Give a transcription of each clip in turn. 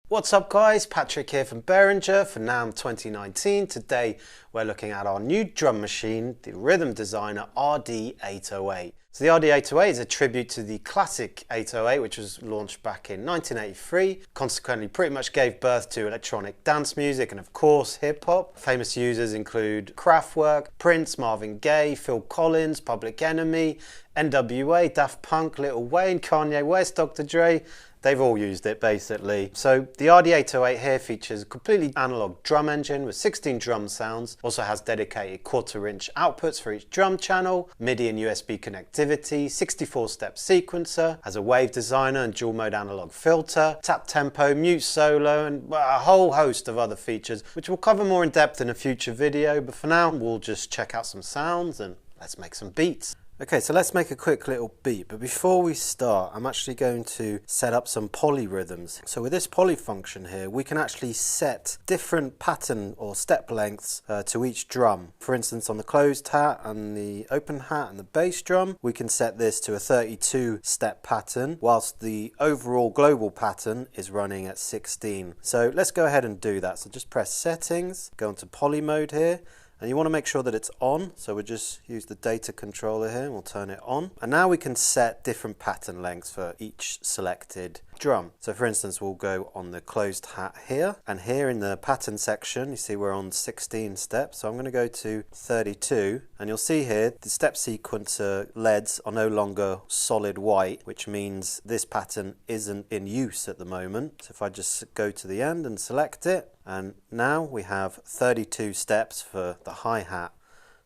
What's up guys, Patrick here from Behringer for NAMM 2019. Today we're looking at our new drum machine, the Rhythm Designer RD-8. So the RD-8 is a tribute to the classic 808 which was launched back in 1983, consequently pretty much gave birth to electronic dance music and of course hip hop. Famous users include Kraftwerk, Prince, Marvin Gaye, Phil Collins, Public Enemy, NWA, Daft Punk, Lil Wayne, Kanye West, Dr. Dre. They've all used it basically. So the RD-808 here features a completely analog drum engine with 16 drum sounds, also has dedicated 1/4 inch outputs for each drum channel, MIDI and USB connectivity, 64-step sequencer, has a wave designer and dual mode analog filter, tap tempo, mute solo and a whole host of other features which we'll cover more in depth in a future video, but for now we'll just check out some sounds and let's make some beats. Okay, so let's make a quick little beat, but before we start, I'm actually going to set up some polyrhythms. So with this poly function here, we can actually set different pattern or step lengths to each drum. For instance, on the closed hat and the open hat and the bass drum, we can set this to a 32 step pattern, whilst the overall global pattern is running at 16. So let's go ahead and do that. So just press settings, go into poly mode here, and you want to make sure that it's on, so we'll just use the data controller here and we'll turn it on. And now we can set different pattern lengths for each selected drum. So for instance, we'll go on the closed hat here, and here in the pattern section, you see we're on 16 steps. So I'm going to go to 32, and you'll see here the step sequencer LEDs are no longer solid white, which means this pattern isn't in use at the moment. So if I just go to the end and select it, and now we have 32 steps for the hi-hat.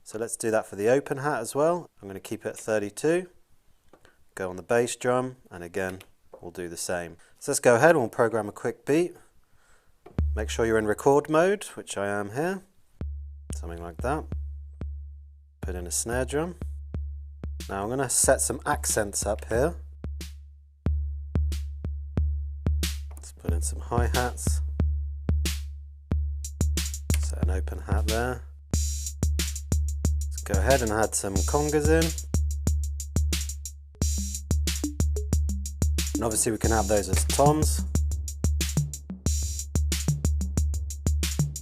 So let's do that for the open hat as well. I'm going to keep it at 32, go on the bass drum, and again we'll do the same. So let's go ahead and we'll program a quick beat. Make sure you're in record mode, which I am here. Something like that. Put in a snare drum. Now I'm going to set some accents up here. Let's put in some hi-hats. Set an open hat there. Let's go ahead and add some congas in. And obviously we can have those as toms.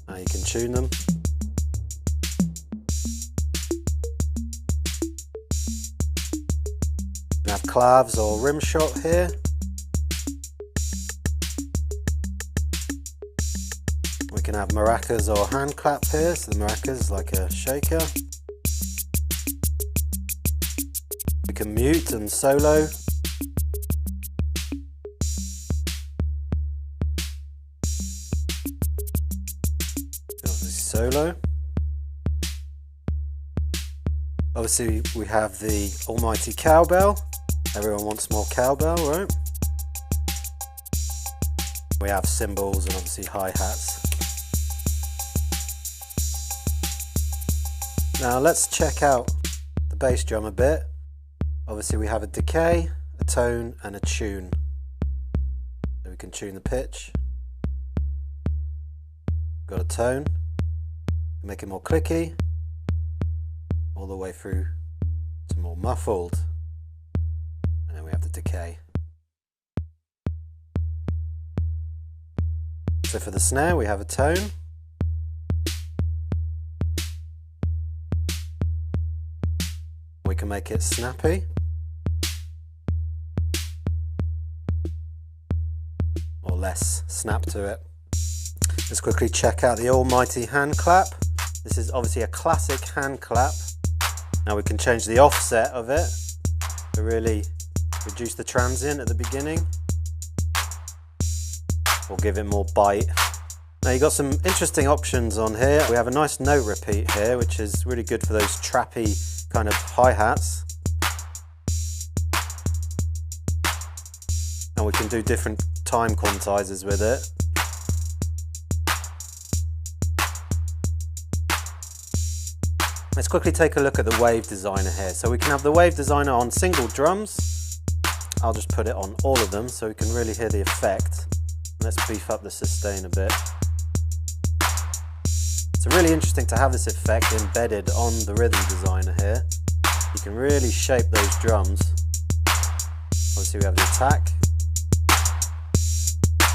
Now you can tune them. We can have clavs or rim shot here. We can have maracas or hand clap here, so the maracas is like a shaker. We can mute and solo. Solo. Obviously we have the almighty cowbell. Everyone wants more cowbell, right? We have cymbals and obviously hi-hats. Now let's check out the bass drum a bit. Obviously we have a decay, a tone and a tune. So we can tune the pitch. Got a tone. Make it more clicky, all the way through to more muffled, and then we have the decay. So for the snare we have a tone, we can make it snappy, or less snap to it. Let's quickly check out the almighty hand clap. This is obviously a classic hand clap. Now we can change the offset of it to really reduce the transient at the beginning, or give it more bite. Now you've got some interesting options on here. We have a nice note repeat here, which is really good for those trappy kind of hi-hats. And we can do different time quantizers with it. Let's quickly take a look at the wave designer here. So we can have the wave designer on single drums. I'll just put it on all of them so we can really hear the effect. Let's beef up the sustain a bit. It's really interesting to have this effect embedded on the rhythm designer here. You can really shape those drums. Obviously we have the attack.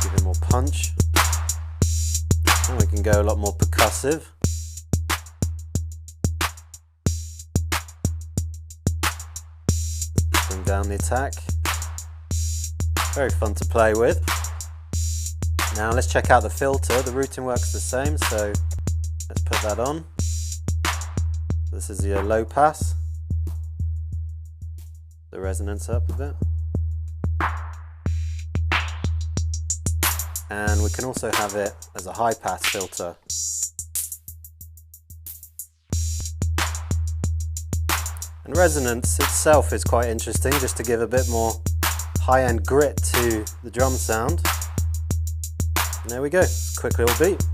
Give it more punch. punch. And we can go a lot more percussive. Bring down the attack. Very fun to play with. Now let's check out the filter. The routing works the same, so let's put that on. This is your low pass. The resonance up a bit. And we can also have it as a high pass filter. And resonance itself is quite interesting, just to give a bit more high-end grit to the drum sound. And there we go, quick little beat.